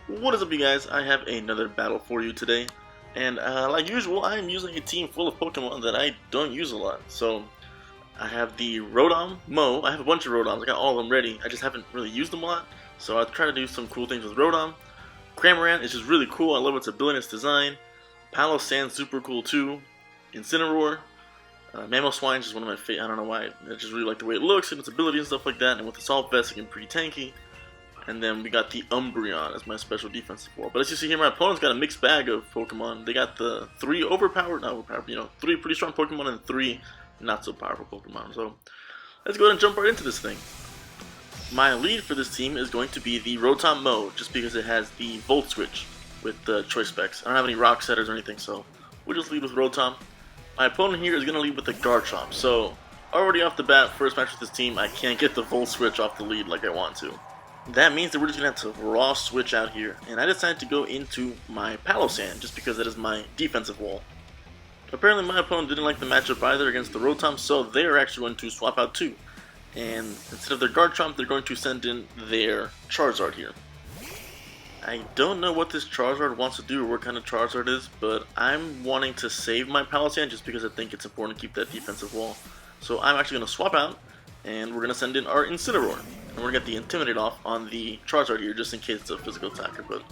What is up, you guys? I have another battle for you today, and like usual, I am using a team full of Pokemon that I don't use a lot. So I have the Rotom, Mo. I have a bunch of Rotoms. I got all of them ready. I just haven't really used them a lot. So I'll try to do some cool things with Rotom. Cramorant is just really cool. I love its ability, its design. Palosand, super cool too. Incineroar. Mamoswine is just one of my favorite. I don't know why. I just really like the way it looks and its ability and stuff like that. And with the Salt Vest, it can be pretty tanky. And then we got the Umbreon as my special defensive wall. But as you see here, my opponent's got a mixed bag of Pokemon. They got the three three pretty strong Pokemon and three not so powerful Pokemon. So let's go ahead and jump right into this thing. My lead for this team is going to be the Rotom Mo, just because it has the Volt Switch with the choice specs. I don't have any Rock Setters or anything, so we'll just lead with Rotom. My opponent here is going to lead with the Garchomp. So already off the bat, first match with this team, I can't get the Volt Switch off the lead like I want to. That means that we're just going to have to raw switch out here, and I decided to go into my Palosand just because that is my defensive wall. Apparently my opponent didn't like the matchup either against the Rotom, so they are actually going to swap out too. And instead of their Garchomp, they're going to send in their Charizard here. I don't know what this Charizard wants to do or what kind of Charizard it is, but I'm wanting to save my Palosand just because I think it's important to keep that defensive wall. So I'm actually going to swap out, and we're going to send in our Incineroar. And we're going to get the Intimidate off on the Charizard here, just in case it's a physical attacker, but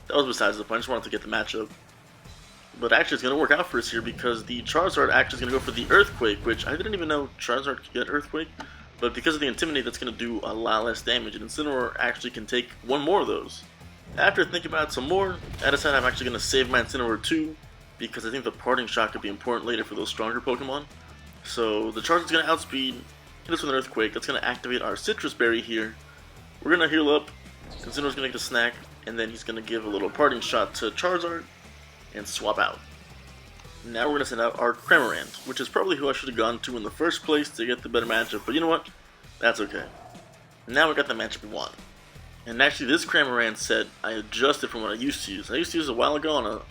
that was besides the point. I just wanted to get the matchup. But actually it's going to work out for us here, because the Charizard actually is going to go for the Earthquake, which I didn't even know Charizard could get Earthquake. But because of the Intimidate, that's going to do a lot less damage, and Incineroar actually can take one more of those. After thinking about it some more, I decided I'm actually going to save my Incineroar too, because I think the Parting Shot could be important later for those stronger Pokemon. So the Charizard's going to outspeed, hit us with an Earthquake. That's going to activate our Citrus Berry here. We're going to heal up, Incineroar's going to get a snack, and then he's going to give a little Parting Shot to Charizard, and swap out. Now we're going to send out our Cramorant, which is probably who I should have gone to in the first place to get the better matchup, but you know what? That's okay. Now we got the matchup we want. And actually this Cramorant set I adjusted from what I used to use. I used to use it a while ago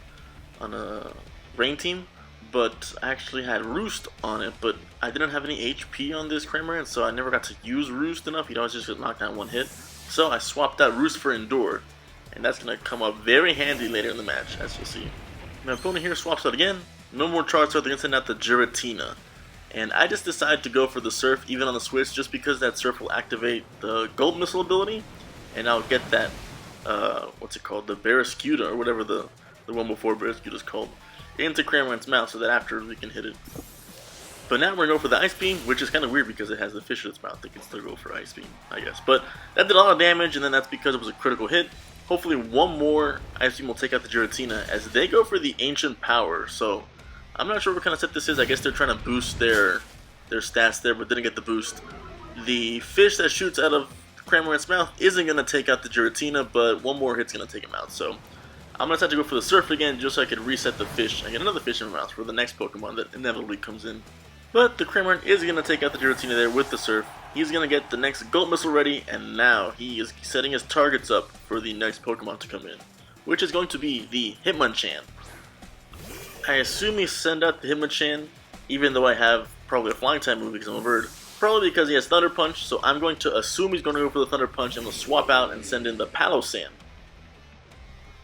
on a rain team, but I actually had Roost on it, but I didn't have any HP on this Cramorant, so I never got to use Roost enough. He'd always just get knocked down one hit. So I swapped out Roost for Endure, and that's going to come up very handy later in the match, as you'll see. My opponent here swaps out again. No more Charizard, they're going to send out the Giratina. And I just decided to go for the Surf even on the switch, just because that Surf will activate the Gold Missile ability, and I'll get that, what's it called, the Barraskewda, or whatever the one before Barraskewda is called, into Cramorant's mouth, so that after we can hit it. But now we're going to go for the Ice Beam, which is kind of weird because it has the fish in its mouth. They can still go for Ice Beam, I guess. But that did a lot of damage, and then that's because it was a critical hit. Hopefully one more Ice Beam will take out the Giratina, as they go for the Ancient Power. So I'm not sure what kind of set this is. I guess they're trying to boost their stats there, but didn't get the boost. The fish that shoots out of Cramorant's mouth isn't going to take out the Giratina, but one more hit's going to take him out. So I'm going to have to go for the Surf again, just so I can reset the fish and get another fish in my mouth for the next Pokemon that inevitably comes in. But the Cramorant is going to take out the Giratina there with the Surf. He's going to get the next Gold Missile ready, and now he is setting his targets up for the next Pokemon to come in, which is going to be the Hitmonchan. I assume he sent out the Hitmonchan, even though I have probably a Flying type move because I'm a bird. Probably because he has Thunder Punch, so I'm going to assume he's going to go for the Thunder Punch, and we'll swap out and send in the Palosand.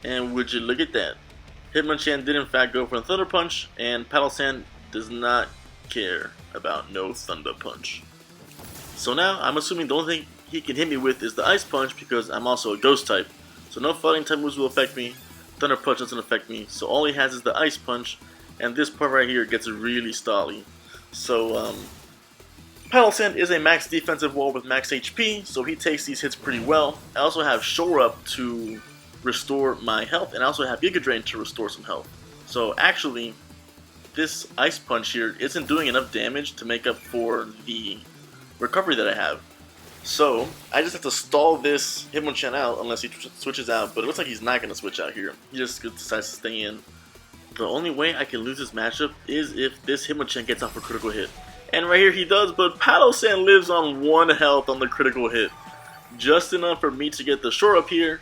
And would you look at that? Hitmonchan did in fact go for the Thunder Punch, and Palosand does not care about no Thunder Punch. So now I'm assuming the only thing he can hit me with is the Ice Punch, because I'm also a Ghost type. So no Fighting type moves will affect me. Thunder Punch doesn't affect me. So all he has is the Ice Punch, and this part right here gets really stally. So Palosand is a max defensive wall with max HP, so he takes these hits pretty well. I also have Shore Up to restore my health, and I also have Giga Drain to restore some health. So actually, this Ice Punch here isn't doing enough damage to make up for the recovery that I have. So I just have to stall this Hitmonchan out unless he switches out, but it looks like he's not going to switch out here. He just decides to stay in. The only way I can lose this matchup is if this Hitmonchan gets off a critical hit. And right here he does, but Palosand lives on 1 health on the critical hit. Just enough for me to get the Shore Up here,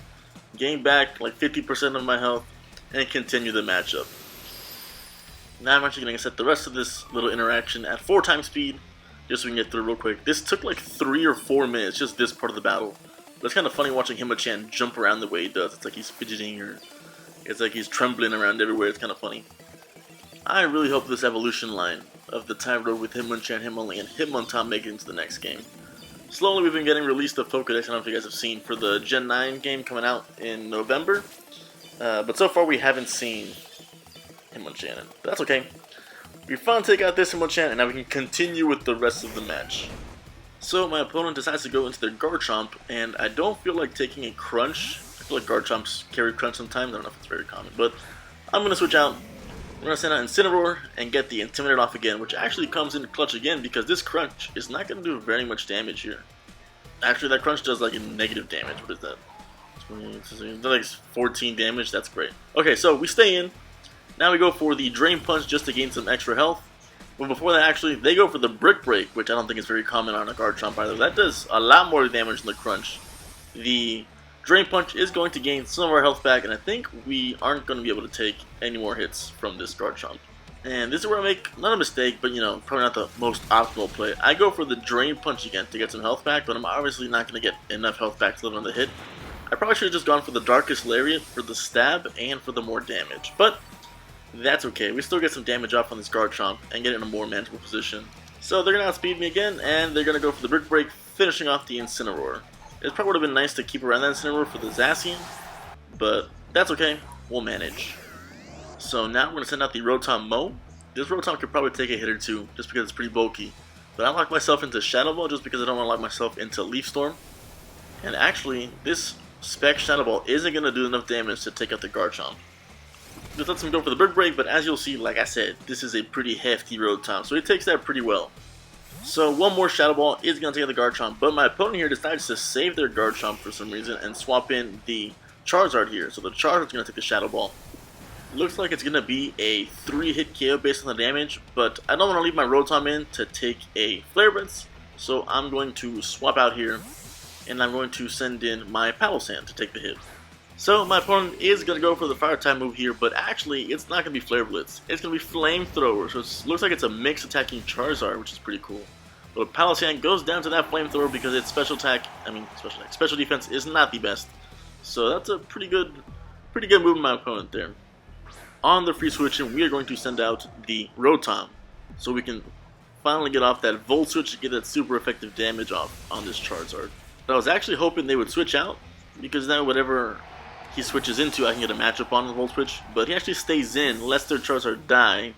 gain back like 50% of my health, and continue the matchup. Now I'm actually going to set the rest of this little interaction at 4 times speed, just so we can get through real quick. This took like 3 or 4 minutes, just this part of the battle. But it's kind of funny watching Hitmonchan jump around the way he does. It's like he's fidgeting, or it's like he's trembling around everywhere. It's kind of funny. I really hope this evolution line of the Tyrogue with Hitmonchan, Hitmonlee, and Hitmontop make it into the next game. Slowly we've been getting released of Pokédex. I don't know if you guys have seen for the Gen 9 game coming out in November. But so far we haven't seen Hitmonchan. But that's okay. We finally take out this Hitmonchan, and now we can continue with the rest of the match. So my opponent decides to go into their Garchomp, and I don't feel like taking a Crunch. I feel like Garchomps carry Crunch sometimes. I don't know if it's very common, but I'm going to switch out. We're going to send out Incineroar and get the Intimidate off again, which actually comes in clutch again because this Crunch is not going to do very much damage here. Actually, that Crunch does like a negative damage. What is that? That's like 14 damage. That's great. Okay, so we stay in. Now we go for the Drain Punch just to gain some extra health. But before that, actually, they go for the Brick Break, which I don't think is very common on a Garchomp either. That does a lot more damage than the Crunch. The Drain Punch is going to gain some of our health back, and I think we aren't going to be able to take any more hits from this Garchomp. And this is where I make, not a mistake, but, you know, probably not the most optimal play. I go for the Drain Punch again to get some health back, but I'm obviously not going to get enough health back to live on the hit. I probably should have just gone for the Darkest Lariat for the stab and for the more damage, but that's okay. We still get some damage off on this Garchomp and get it in a more manageable position. So they're going to outspeed me again, and they're going to go for the Brick Break, finishing off the Incineroar. It probably would have been nice to keep around that Incineroar for the Zacian, but that's okay. We'll manage. So now we're going to send out the Rotom Mow. This Rotom could probably take a hit or two just because it's pretty bulky. But I locked myself into Shadow Ball just because I don't want to lock myself into Leaf Storm. And actually, this Spec Shadow Ball isn't going to do enough damage to take out the Garchomp. This lets him go for the Brick Break, but as you'll see, like I said, this is a pretty hefty Rotom, so he takes that pretty well. So one more Shadow Ball is going to take out the Garchomp, but my opponent here decides to save their Garchomp for some reason and swap in the Charizard here. So the Charizard's going to take the Shadow Ball. Looks like it's going to be a 3-hit KO based on the damage, but I don't want to leave my Rotom in to take a Flare Blitz, so I'm going to swap out here, and I'm going to send in my Palossand to take the hit. So my opponent is going to go for the Fire type move here, but actually it's not going to be Flare Blitz. It's going to be Flamethrower, so it looks like it's a mix attacking Charizard, which is pretty cool. But Palossand goes down to that Flamethrower because its special defense is not the best. So that's a pretty good move of my opponent there. On the free switch, we are going to send out the Rotom, so we can finally get off that Volt Switch to get that super effective damage off on this Charizard. But I was actually hoping they would switch out, because now whatever he switches into, I can get a matchup on the Volt Switch, but he actually stays in, lets their Charizard die.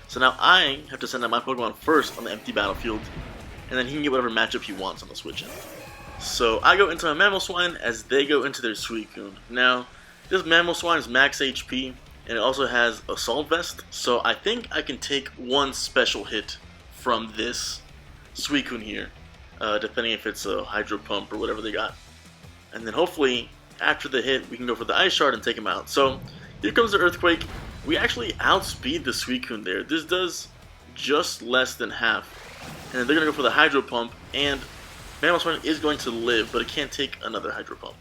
So now I have to send out my Pokemon first on the empty battlefield, and then he can get whatever matchup he wants on the switch in. So I go into my Mamoswine as they go into their Suicune. Now, this Mamoswine is max HP, and it also has Assault Vest, so I think I can take one special hit from this Suicune here, depending if it's a Hydro Pump or whatever they got. And then hopefully, after the hit, we can go for the Ice Shard and take him out. So, here comes the Earthquake. We actually outspeed the Suicune there. This does just less than half. And they're going to go for the Hydro Pump, and Mamoswine is going to live, but it can't take another Hydro Pump.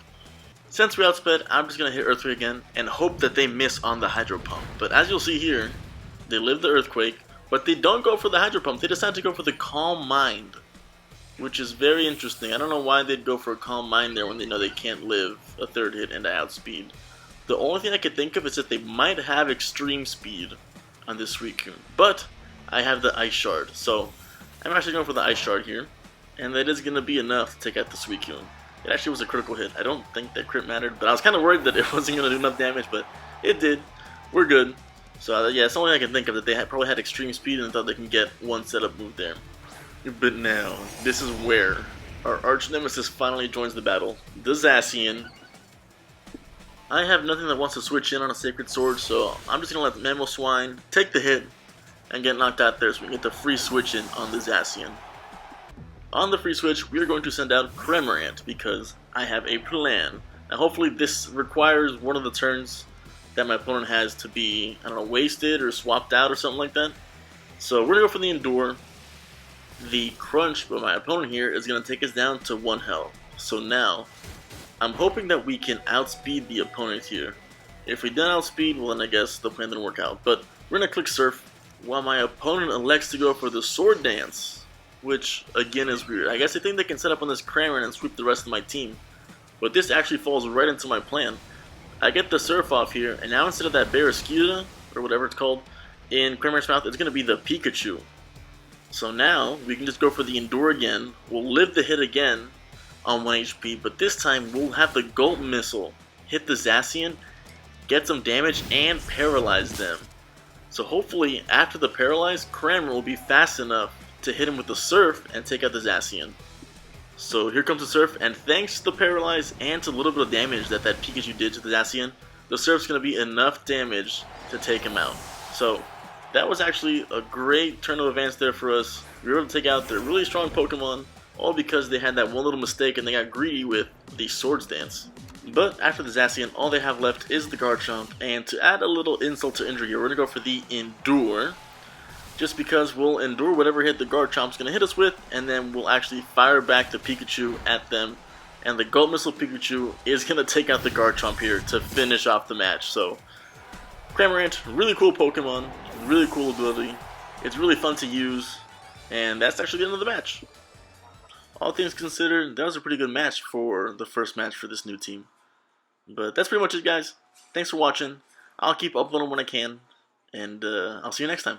Since we outsped, I'm just going to hit Earthquake again, and hope that they miss on the Hydro Pump. But as you'll see here, they live the Earthquake, but they don't go for the Hydro Pump. They decide to go for the Calm Mind, which is very interesting. I don't know why they'd go for a Calm Mind there when they know they can't live a third hit and outspeed. The only thing I could think of is that they might have Extreme Speed on this Suicune, but I have the Ice Shard, so I'm actually going for the Ice Shard here, and that is going to be enough to take out the Suicune. It actually was a critical hit. I don't think that crit mattered, but I was kind of worried that it wasn't going to do enough damage, but it did. We're good. So yeah, it's the only thing I can think of, that they probably had Extreme Speed and thought they can get one setup move there. But now, this is where our arch nemesis finally joins the battle, the Zacian. I have nothing that wants to switch in on a Sacred Sword, so I'm just going to let the Mamoswine take the hit and get knocked out there so we can get the free switch in on the Zacian. On the free switch, we are going to send out Cramorant because I have a plan. Now hopefully this requires one of the turns that my opponent has to be, I don't know, wasted or swapped out or something like that. So we're going to go for the Endure. The Crunch by my opponent here is going to take us down to 1 health. So now, I'm hoping that we can outspeed the opponent here. If we don't outspeed, well then I guess the plan didn't work out. But we're going to click Surf while my opponent elects to go for the Sword Dance, which again is weird. I guess I think they can set up on this Cramorant and sweep the rest of my team. But this actually falls right into my plan. I get the Surf off here, and now instead of that Barraskewda, or whatever it's called, in Cramorant's mouth, it's going to be the Pikachu. So now, we can just go for the Endure again. We'll live the hit again on 1 HP, but this time we'll have the Gulp Missile hit the Zacian, get some damage, and paralyze them. So hopefully, after the paralyze, Cramorant will be fast enough to hit him with the Surf and take out the Zacian. So here comes the Surf, and thanks to the paralyze and to a little bit of damage that Pikachu did to the Zacian, the Surf's going to be enough damage to take him out. So that was actually a great turn of events there for us. We were able to take out their really strong Pokemon, all because they had that one little mistake and they got greedy with the Swords Dance. But after the Zacian, all they have left is the Garchomp, and to add a little insult to injury here, we're going to go for the Endure. Just because we'll endure whatever hit the Garchomp's going to hit us with, and then we'll actually fire back the Pikachu at them. And the Gulp Missile Pikachu is going to take out the Garchomp here to finish off the match. So, Cramorant, really cool Pokemon, really cool ability. It's really fun to use, and that's actually the end of the match. All things considered, that was a pretty good match for the first match for this new team. But that's pretty much it, guys. Thanks for watching. I'll keep uploading when I can, and I'll see you next time.